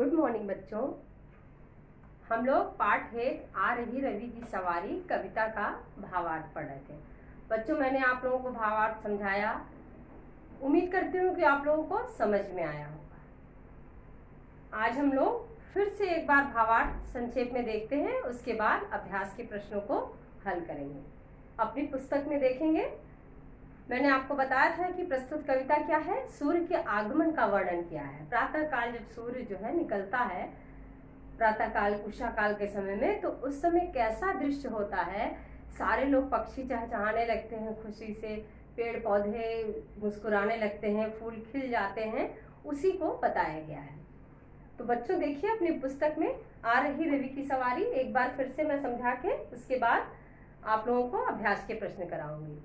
Good morning बच्चों। हम लोग पाठ एक आ रही रवि की सवारी कविता का भावार्थ पढ़ रहे थे। बच्चों, मैंने आप लोगों को भावार्थ समझाया। उम्मीद करती हूँ कि आप लोगों को समझ में आया होगा। आज हम लोग फिर से एक बार भावार्थ संक्षेप में देखते हैं, उसके बाद अभ्यास के प्रश्नों को हल करेंगे। अपनी पुस्तक में देखेंगे। मैंने आपको बताया था कि प्रस्तुत कविता क्या है, सूर्य के आगमन का वर्णन किया है। प्रातः काल जब सूर्य जो है निकलता है, प्रातः काल उषा काल के समय में, तो उस समय कैसा दृश्य होता है। सारे लोग पक्षी चहचहाने लगते हैं खुशी से, पेड़ पौधे मुस्कुराने लगते हैं, फूल खिल जाते हैं, उसी को बताया गया है। तो बच्चों देखिए अपनी पुस्तक में आ रही रवि की सवारी एक बार फिर से मैं समझा के उसके बाद आप लोगों को अभ्यास के प्रश्न कराऊंगी।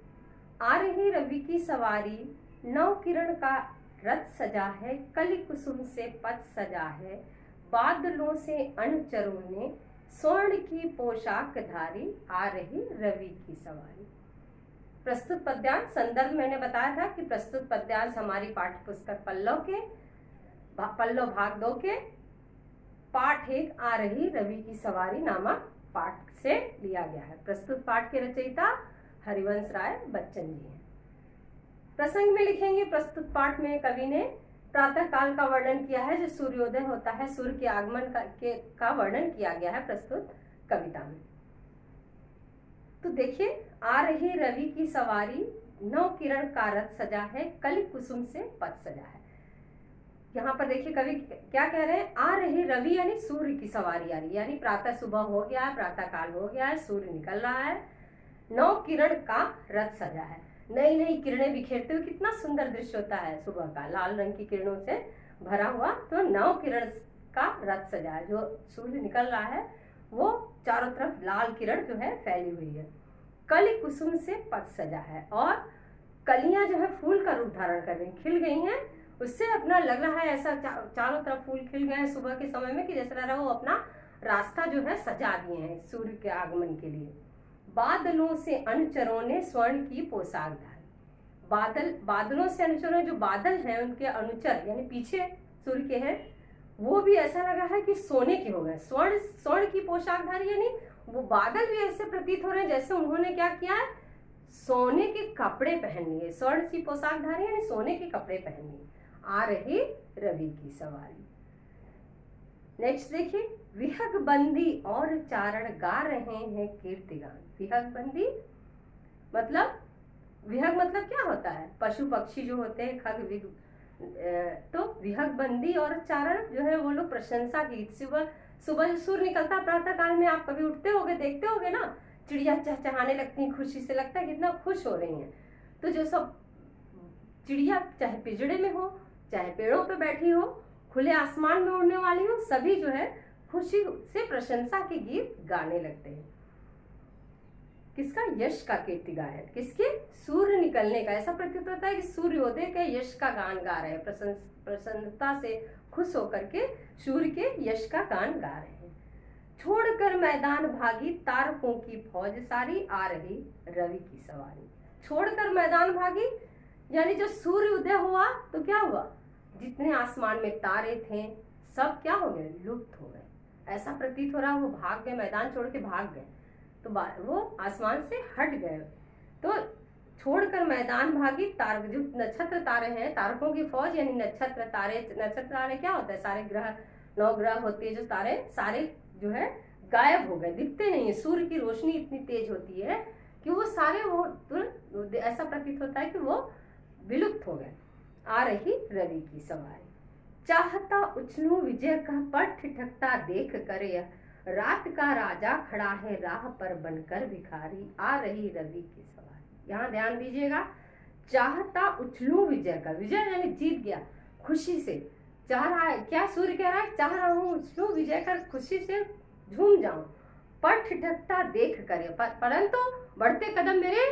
आ रही रवि की सवारी, नव किरण का रथ सजा है, कली कुसुम से पथ सजा है, बादलों से अनुचरों ने स्वर्ण की पोशाक धारी, आ रही रवि की सवारी। प्रस्तुत पद्यांश संदर्भ मैंने बताया था कि प्रस्तुत पद्यांश हमारी पाठ्य पुस्तक पल्लव भाग 2 के पाठ एक आ रही रवि की सवारी नामक पाठ से लिया गया है। प्रस्तुत पाठ के रचयिता हरिवंश राय बच्चन जी हैं। प्रसंग में लिखेंगे, प्रस्तुत पाठ में कवि ने प्रातः काल का वर्णन किया है, जो सूर्योदय होता है, सूर्य के आगमन का वर्णन किया गया है प्रस्तुत कविता में। तो देखिए, आ रही रवि की सवारी, नव किरण का रथ सजा है, कली कुसुम से पथ सजा है। यहाँ पर देखिए कवि क्या कह रहे हैं, आ रही रवि यानी सूर्य की सवारी आ रही, यानी प्रातः सुबह हो गया है, प्रातः काल हो गया है, सूर्य निकल रहा है, नव किरण का रथ सजा है। नई नई किरणें बिखेरते हुए कितना सुंदर दृश्य होता है सुबह का, लाल रंग की किरणों से भरा हुआ। तो नव किरण का रथ सजा है, जो सूर्य निकल रहा है वो चारों तरफ लाल किरण जो है फैली हुई है। कली कुसुम से पथ सजा है, और कलियां जो है फूल का रूप धारण कर रही, खिल गई हैं। उससे अपना लग रहा है ऐसा चारों तरफ फूल खिल गए हैं सुबह के समय में, कि जैसा लग रहा है वो अपना रास्ता जो है सजा दिए हैं सूर्य के आगमन के लिए। बादलों से अनुचरों ने स्वर्ण की पोशाक धारी। बादलों से अनुचरों, जो बादल हैं उनके अनुचर यानी पीछे सूर्य के हैं, वो भी ऐसा लगा है कि सोने के हो गए, स्वर्ण की पोशाक धारी, यानी वो बादल भी ऐसे प्रतीत हो रहे हैं जैसे उन्होंने क्या किया है, सोने के कपड़े पहन लिए। स्वर्ण की पोशाक धारी यानी सोने के कपड़े पहन लिए। आ रही रवि की सवारी। नेक्स्ट देखिए, विहग बंदी और चारण गा रहे हैं कीर्तिगान। विहग बंदी मतलब, विहग मतलब क्या होता है, पशु पक्षी जो होते हैं, खग विग, तो विहग बंदी और चारण जो है वो लोग प्रशंसा गीत, सुबह सूर्य निकलता प्रातः काल में, आप कभी उठते होगे, देखते होगे ना, चिड़िया चहचहाने लगती हैं, खुशी से लगता है कितना खुश हो रही हैं। तो जो सब चिड़िया चाहे पिंजड़े में हो, चाहे पेड़ों पे बैठी हो, खुले आसमान में उड़ने वाली हो, सभी जो है खुशी से प्रशंसा के गीत गाने लगते हैं। किसका? यश का कीर्तिगान। किसके? सूर्य निकलने का। ऐसा प्रतीत होता है कि सूर्योदय के यश का गान गा रहे हैं, प्रसन्नता से खुश होकर के सूर्य के यश का गान गा रहे हैं। छोड़कर मैदान भागी तारकों की फौज सारी, आ रही रवि की सवारी। छोड़कर मैदान भागी यानी जो सूर्य उदय हुआ तो क्या हुआ, जितने आसमान में तारे थे सब क्या हो गए, लुप्त हो गए। ऐसा प्रतीत हो रहा वो भाग गए, मैदान छोड़ के भाग गए, तो वो आसमान से हट गए। तो छोड़कर मैदान भागी, तार जो नक्षत्र तारे हैं, तारकों की फौज यानी नक्षत्र तारे क्या होता है, सारे ग्रह, 9 ग्रह होते हैं जो तारे, सारे जो है गायब हो गए, दिखते नहीं है। सूर्य की रोशनी इतनी तेज होती है कि वो सारे, वो तुरंत ऐसा प्रतीत होता है कि वो विलुप्त हो गए। आ रही रवि की सवारी। चाहता उछलूं विजय का पर ठिठकता देख कर, यह रात का राजा खड़ा है राह पर बनकर भिखारी, आ रही रवि की सवारी। यहाँ ध्यान दीजिएगा, चाहता उछलूं विजय का, विजय यानी जीत गया, खुशी से चाह रहा है, क्या सूर्य कह रहा है, चाह रहा हूँ उछलूं विजय कर, खुशी से झूम जाऊं, पर ठिठकता देख कर, परंतु बढ़ते कदम मेरे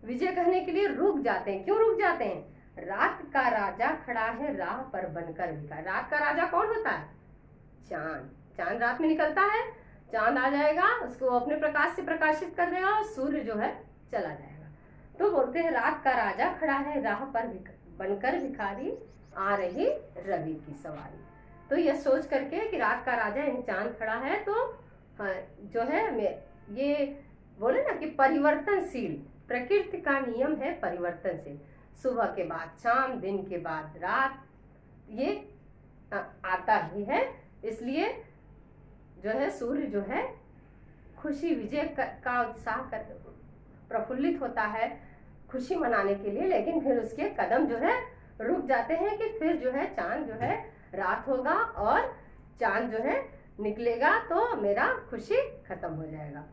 विजय कहने के लिए रुक जाते हैं। क्यों रुक जाते हैं? रात का राजा खड़ा है राह पर बनकर भिखारी। रात का राजा कौन होता है? चांद। चांद रात में निकलता है, चांद आ जाएगा, उसको अपने प्रकाश से प्रकाशित कर देगा और सूर्य जो है चला जाएगा। तो बोलते हैं रात का राजा खड़ा है राह पर बनकर भिखारी, आ रही रवि की सवारी। तो यह सोच करके कि रात का राजा यानी चांद खड़ा है, तो हाँ, जो है ये बोले ना कि परिवर्तनशील, प्रकृति का नियम है परिवर्तनशील। सुबह के बाद शाम, दिन के बाद रात, ये आता ही है। इसलिए जो है सूर्य जो है खुशी विजय का उत्साह कर प्रफुल्लित होता है खुशी मनाने के लिए, लेकिन फिर उसके कदम जो है रुक जाते हैं कि फिर जो है चांद जो है रात होगा और चांद जो है निकलेगा तो मेरा खुशी खत्म हो जाएगा।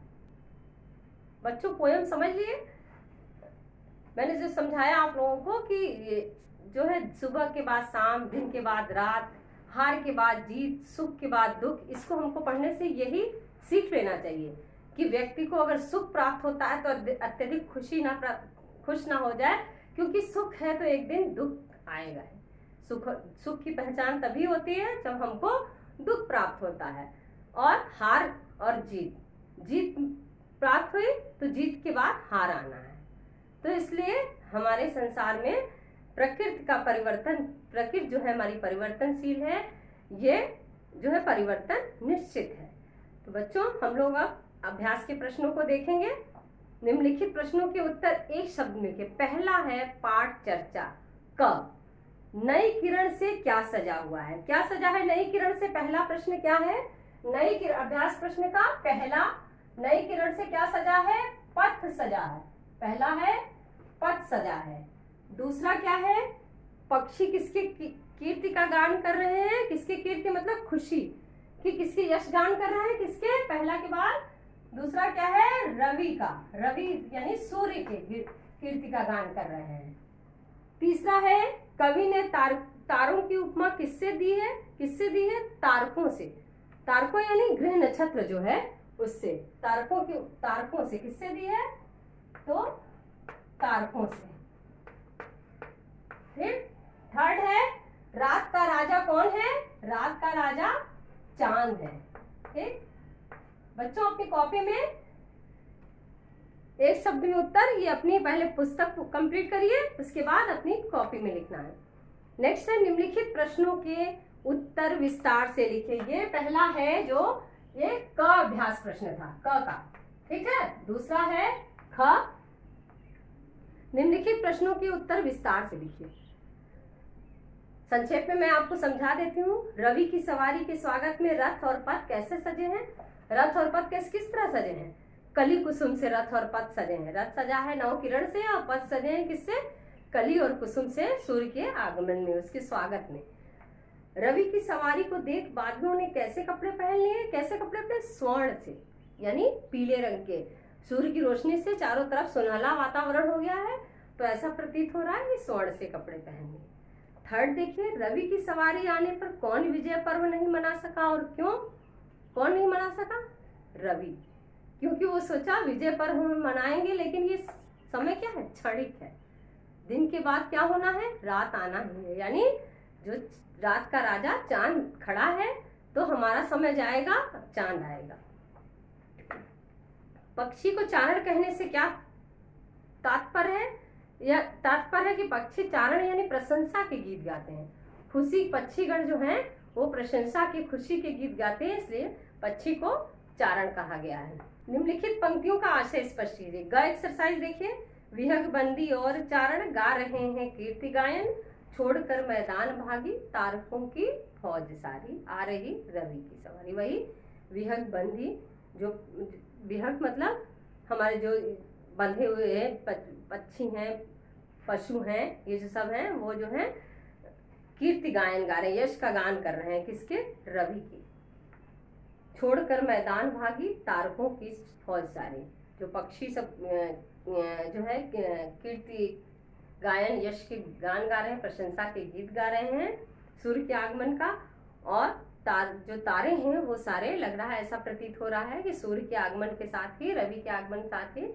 बच्चों पोयम समझ लिए? मैंने जो समझाया आप लोगों को कि ये जो है सुबह के बाद शाम, दिन के बाद रात, हार के बाद जीत, सुख के बाद दुख, इसको हमको पढ़ने से यही सीख लेना चाहिए कि व्यक्ति को अगर सुख प्राप्त होता है तो अत्यधिक खुश ना हो जाए, क्योंकि सुख है तो एक दिन दुख आएगा। सुख की पहचान तभी होती है जब हमको दुख प्राप्त होता है। और हार और जीत प्राप्त हुई तो जीत के बाद हार आना है। तो इसलिए हमारे संसार में प्रकृति का परिवर्तन, प्रकृति जो है हमारी परिवर्तनशील है, ये जो है परिवर्तन निश्चित है। तो बच्चों हम लोग अब अभ्यास के प्रश्नों को देखेंगे। निम्नलिखित प्रश्नों के उत्तर एक शब्द में लिखिए। पहला है पाठ चर्चा क, नई किरण से क्या सजा हुआ है? क्या सजा है नई किरण से? पहला प्रश्न क्या है? नई किरण, अभ्यास प्रश्न का पहला, नई किरण से क्या सजा है? पथ सजा है। पहला है पथ सजा है। दूसरा क्या है? पक्षी किसके कीर्ति का गान कर रहे हैं? किसके कीर्ति मतलब खुशी कि किसके यश गान कर रहे हैं? किसके? पहला के बाद दूसरा क्या है? रवि का, रवि यानी सूर्य के कीर्ति का गान कर रहे हैं। तीसरा है कवि ने तारों की उपमा किससे दी है? किससे दी है? तारकों से। तारकों यानी ग्रह नक्षत्र जो है उससे, तारकों से किससे दी है? तो तारकों से। फिर थर्ड है रात का राजा कौन है? रात का राजा चांद है। ठीक बच्चों, अपनी कॉपी में एक शब्द में उत्तर, ये अपनी पहले पुस्तक को कंप्लीट करिए, उसके बाद अपनी कॉपी में लिखना है। नेक्स्ट है निम्नलिखित प्रश्नों के उत्तर विस्तार से लिखिए। ये पहला है जो ये क अभ्यास प्रश्न था, क का, ठीक है। दूसरा है ख, निम्नलिखित प्रश्नों के उत्तर विस्तार से लिखिए। संक्षेप में मैं आपको समझा देती हूँ। रवि की सवारी के स्वागत में रथ और पथ कैसे सजे हैं? रथ और पथ किस तरह सजे हैं? कली कुसुम से रथ और पथ सजे हैं। रथ सजा है नव किरण से और पथ सजे हैं किससे? कली और कुसुम से, सूर्य के आगमन में, उसके स्वागत में। रवि की सवारी को देख बादलों ने कैसे कपड़े पहन लिए? कैसे कपड़े पहने? स्वर्ण से, यानी पीले रंग के। सूर्य की रोशनी से चारों तरफ सुनहला वातावरण हो गया है, तो ऐसा प्रतीत हो रहा है कि स्वर्ण से कपड़े पहन लिए। थर्ड देखिए, रवि की सवारी आने पर कौन विजय पर्व नहीं मना सका और क्यों? कौन नहीं मना सका? रवि, क्योंकि वो सोचा विजय पर्व हम मनाएंगे, लेकिन ये समय क्या है? क्षणिक है। दिन के बाद क्या होना है? रात आना ही है, यानी जो रात का राजा चांद खड़ा है तो हमारा समय जाएगा, चांद आएगा। पक्षी को चारण कहने से क्या तात्पर्य है? यह तात्पर्य है कि पक्षी चारण यानी प्रशंसा के गीत गाते हैं। खुशी, पक्षीगण जो हैं वो प्रशंसा की, खुशी के गीत गाते हैं, इसलिए पक्षी को चारण कहा गया है। निम्नलिखित पंक्तियों का आशय स्पष्ट कीजिए। ग एक्सरसाइज देखिए। विहग बंदी और चारण गा रहे हैं कीर्ति गायन, छोड़कर मैदान भागी तारकों की फौज सारी, आ रही रवि की सवारी। वही विहग बंदी, जो विहग मतलब हमारे जो बंधे हुए हैं पक्षी हैं, पशु हैं, ये जो सब हैं वो जो है कीर्ति गायन गा रहे हैं, यश का गान कर रहे हैं किसके? रवि की। छोड़कर मैदान भागी तारकों की फौज सारी, जो पक्षी सब जो है कीर्ति गायन, यश के गान गा रहे हैं, प्रशंसा के गीत गा रहे हैं सूर्य के आगमन का। और जो तारे हैं वो सारे, लग रहा है ऐसा प्रतीत हो रहा है कि सूर्य के आगमन के साथ ही, रवि के आगमन के साथ ही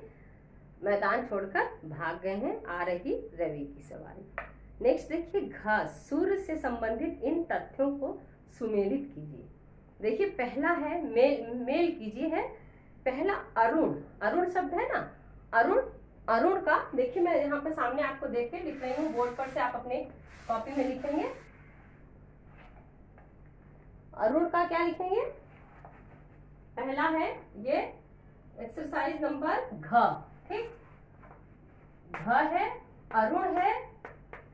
मैदान छोड़कर भाग गए हैं, आ रही रवि की सवारी। नेक्स्ट देखिए घ, सूर्य से संबंधित इन तथ्यों को सुमेलित कीजिए। देखिए पहला है मेल कीजिए है, पहला अरुण, अरुण शब्द है ना, अरुण, अरुण का देखिए मैं यहाँ पे सामने आपको देख के लिख रही हूँ, बोर्ड पर से आप अपने कॉपी में लिखेंगे। अरुण का क्या लिखेंगे? पहला है ये एक्सरसाइज नंबर घ, ठीक। घ है, अरुण है,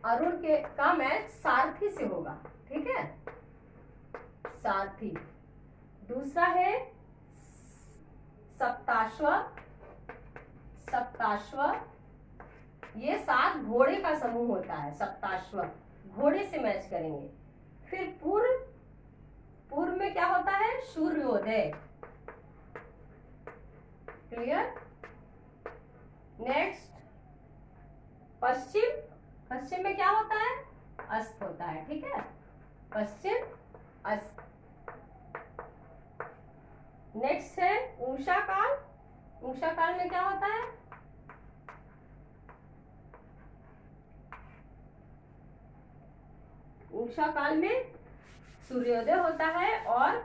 अरुण के का मैच सारथी से होगा, ठीक है, सारथी। दूसरा है सप्ताश्व, सप्ताश्व, ये 7 घोड़े का समूह होता है, सप्ताश्व, घोड़े से मैच करेंगे। फिर पूर्व, पूर्व में क्या होता है? सूर्योदय, क्लियर। नेक्स्ट पश्चिम, पश्चिम में क्या होता है? अस्त होता है, ठीक है, पश्चिम अस्त। नेक्स्ट है उषा काल, उषा काल में क्या होता है? उषा काल में सूर्योदय होता है और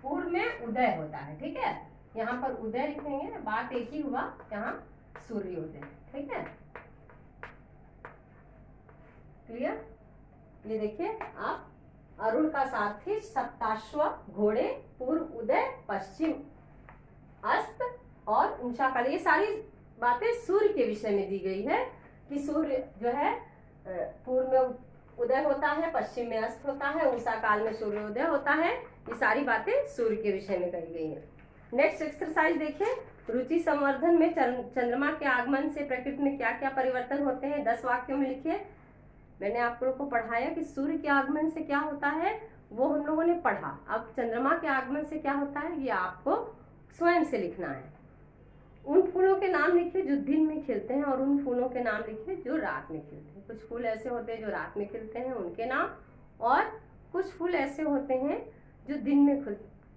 पूर्व में उदय होता है, ठीक है। यहाँ पर उदय लिखेंगे, बात एक ही हुआ, यहाँ सूर्योदय, ठीक है, क्लियर। ये देखिए आप, अरुण का सारथी, सप्ताश्व, घोड़े, पूर्व उदय, पश्चिम अस्त और उषा काल, ये सारी बातें सूर्य के विषय में दी गई है कि सूर्य जो है पूर्व में उदय होता है, पश्चिम में अस्त होता है, उषा काल में सूर्योदय होता है। ये सारी बातें सूर्य के विषय में कही गई है। नेक्स्ट एक्सरसाइज देखिए, रुचि संवर्धन में चंद्रमा के आगमन से प्रकृति में क्या क्या परिवर्तन होते हैं, 10 वाक्यों में लिखिए। मैंने आप लोगों को पढ़ाया कि सूर्य के आगमन से क्या होता है, वो हम लोगों ने पढ़ा। अब चंद्रमा के आगमन से क्या होता है, ये आपको स्वयं से लिखना है। उन फूलों के नाम लिखिए जो दिन में खिलते हैं और उन फूलों के नाम लिखिए जो रात में खिलते हैं। कुछ फूल ऐसे होते हैं जो रात में खिलते हैं, उनके नाम, और कुछ फूल ऐसे होते हैं जो दिन में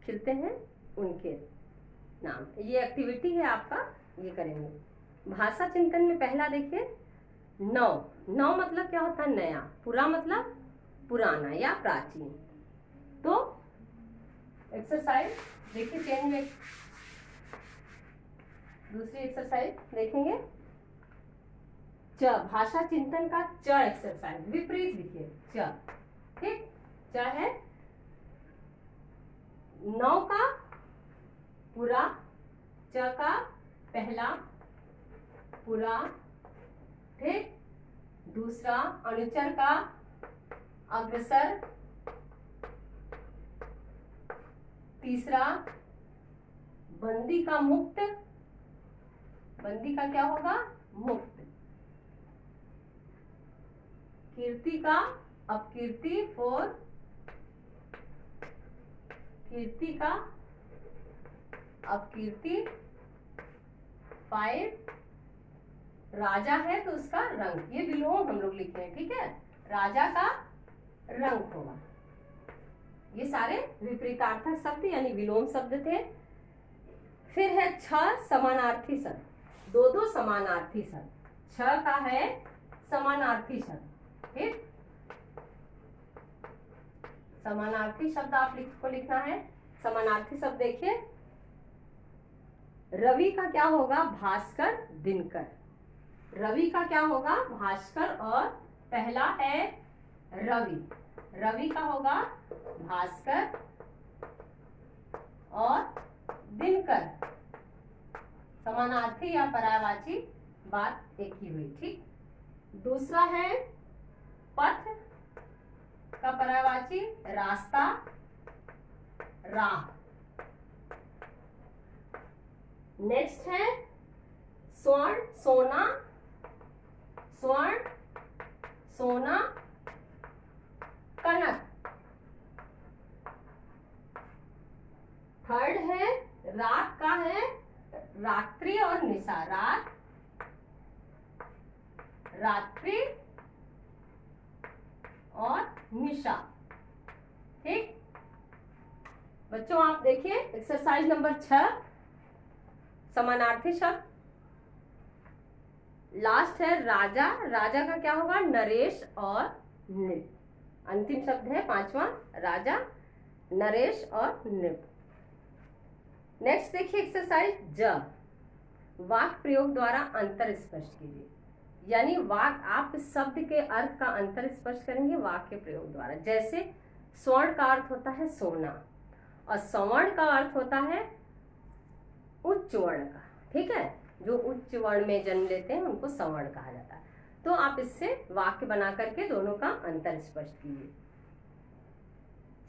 खिलते हैं, उनके नाम। ये एक्टिविटी है आपका, ये करेंगे। भाषा चिंतन में पहला देखिए, नव, नव मतलब क्या होता है? नया। पुरा मतलब पुराना या प्राचीन। तो एक्सरसाइज देखिए, चेंज में दूसरी एक्सरसाइज देखेंगे, च, भाषा चिंतन का च एक्सरसाइज, विपरीत लिखिए, च, ठीक। च है नौ का पूरा, च का पहला पूरा, ठीक। दूसरा अनुचर का अग्रसर, तीसरा बंदी का मुक्त, बंदी का क्या होगा? मुक्त। कीर्ति का अपकीर्ति, 4, कीर्ति का अपकीर्ति, 5, राजा है तो उसका रंग, ये विलोम हम लोग लिखते हैं, ठीक है, राजा का रंग होगा। ये सारे विपरीतार्थक शब्द यानी विलोम शब्द थे। फिर है छ, समानार्थी शब्द, दो समानार्थी शब्द। छ का है समानार्थी शब्द, ठीक। समानार्थी शब्द आप को लिखना है। समानार्थी शब्द देखिए, रवि का क्या होगा? भास्कर, दिनकर। रवि का क्या होगा? भास्कर, और पहला है रवि, रवि का होगा भास्कर और दिनकर। समानार्थी या पर्यायवाची बात एक ही हुई, ठीक। दूसरा है पथ का पर्यायवाची रास्ता, राह। नेक्स्ट है स्वर्ण, सोना, स्वर्ण, सोना, कनक। थर्ड है रात का है रात्रि और निशा, रात, रात्रि और निशा, ठीक। बच्चों आप देखिए एक्सरसाइज नंबर 6, समानार्थी शब्द। लास्ट है राजा, राजा का क्या होगा? नरेश और नृप। अंतिम शब्द है 5वां, राजा, नरेश और नृप। नेक्स्ट देखिए एक्सरसाइज ज, वाक्य प्रयोग द्वारा अंतर स्पष्ट कीजिए। यानी वाक्य, आप शब्द के अर्थ का अंतर स्पष्ट करेंगे वाक्य प्रयोग द्वारा। जैसे स्वर्ण का अर्थ होता है सोना, और सवर्ण का अर्थ होता है उच्च वर्ण का। ठीक है, जो उच्च वर्ण में जन्म लेते हैं उनको सवर्ण कहा जाता है। तो आप इससे वाक्य बना करके दोनों का अंतर स्पष्ट कीजिए।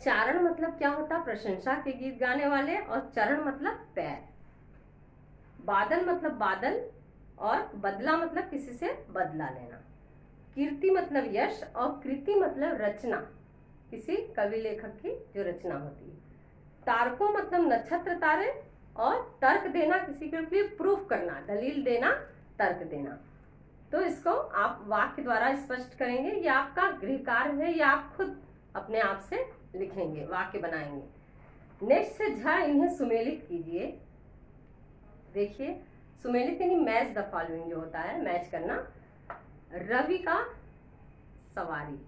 चारण मतलब क्या होता है? प्रशंसा के गीत गाने वाले, और चरण मतलब पैर। बादल मतलब बादल, और बदला मतलब किसी से बदला लेना। कीर्ति मतलब यश, और कृति मतलब रचना, किसी कवि लेखक की जो रचना होती है। तारकों मतलब नक्षत्र तारे, और तर्क देना किसी के लिए प्रूफ करना, दलील देना, तर्क देना। तो इसको आप वाक्य द्वारा स्पष्ट करेंगे। ये आपका गृह कार्य है, या आप खुद अपने आप से लिखेंगे, वाक्य बनाएंगे। नेक्स्ट है झ इन्हें सुमेलित कीजिए। देखिए, सुमेलित यानी मैच द फॉलोइंग जो होता है, मैच करना। रवि का सवारी,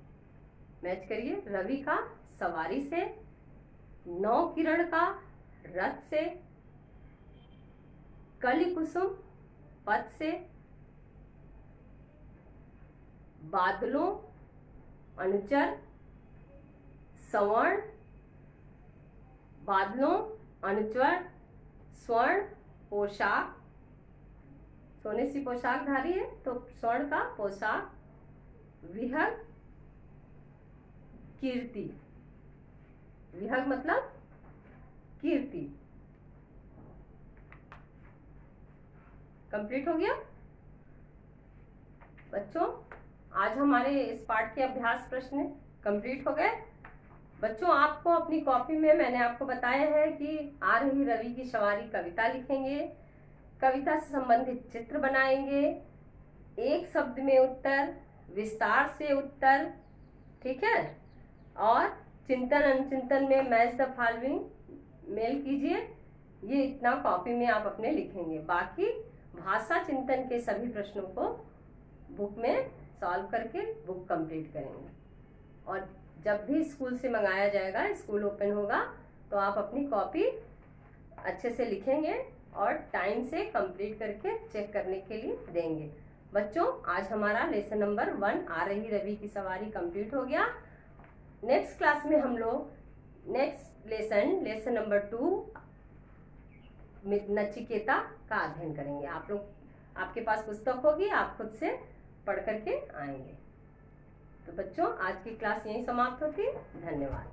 मैच करिए। रवि का सवारी से, नौ किरण का रथ से, कली कुसुम पथ से, बादलों अनुचर स्वर्ण, बादलों अनुचर स्वर्ण पोशाक, सोने सी पोशाक धारी है तो स्वर्ण का पोशाक, विहग कीर्ति, विहग मतलब कीर्ति। कंप्लीट हो गया बच्चों। आज हमारे इस पाठ के अभ्यास प्रश्न कंप्लीट हो गए। बच्चों, आपको अपनी कॉपी में मैंने आपको बताया है कि आ रही रवि की सवारी कविता लिखेंगे, कविता से संबंधित चित्र बनाएंगे, एक शब्द में उत्तर, विस्तार से उत्तर, ठीक है, और चिंतन अनुचिंतन में मैच द फॉलोइंग मेल कीजिए। ये इतना कॉपी में आप अपने लिखेंगे। बाकी भाषा चिंतन के सभी प्रश्नों को बुक में सॉल्व करके बुक कंप्लीट करेंगे। और जब भी स्कूल से मंगाया जाएगा, स्कूल ओपन होगा, तो आप अपनी कॉपी अच्छे से लिखेंगे और टाइम से कंप्लीट करके चेक करने के लिए देंगे। बच्चों, आज हमारा लेसन नंबर 1 आ रही रवि की सवारी कंप्लीट हो गया। नेक्स्ट क्लास में हम लोग नेक्स्ट लेसन नंबर 2 नचिकेता का अध्ययन करेंगे। आप लोग, आपके पास पुस्तक होगी, आप खुद से पढ़ करके आएंगे। तो बच्चों, आज की क्लास यहीं समाप्त होती है। धन्यवाद।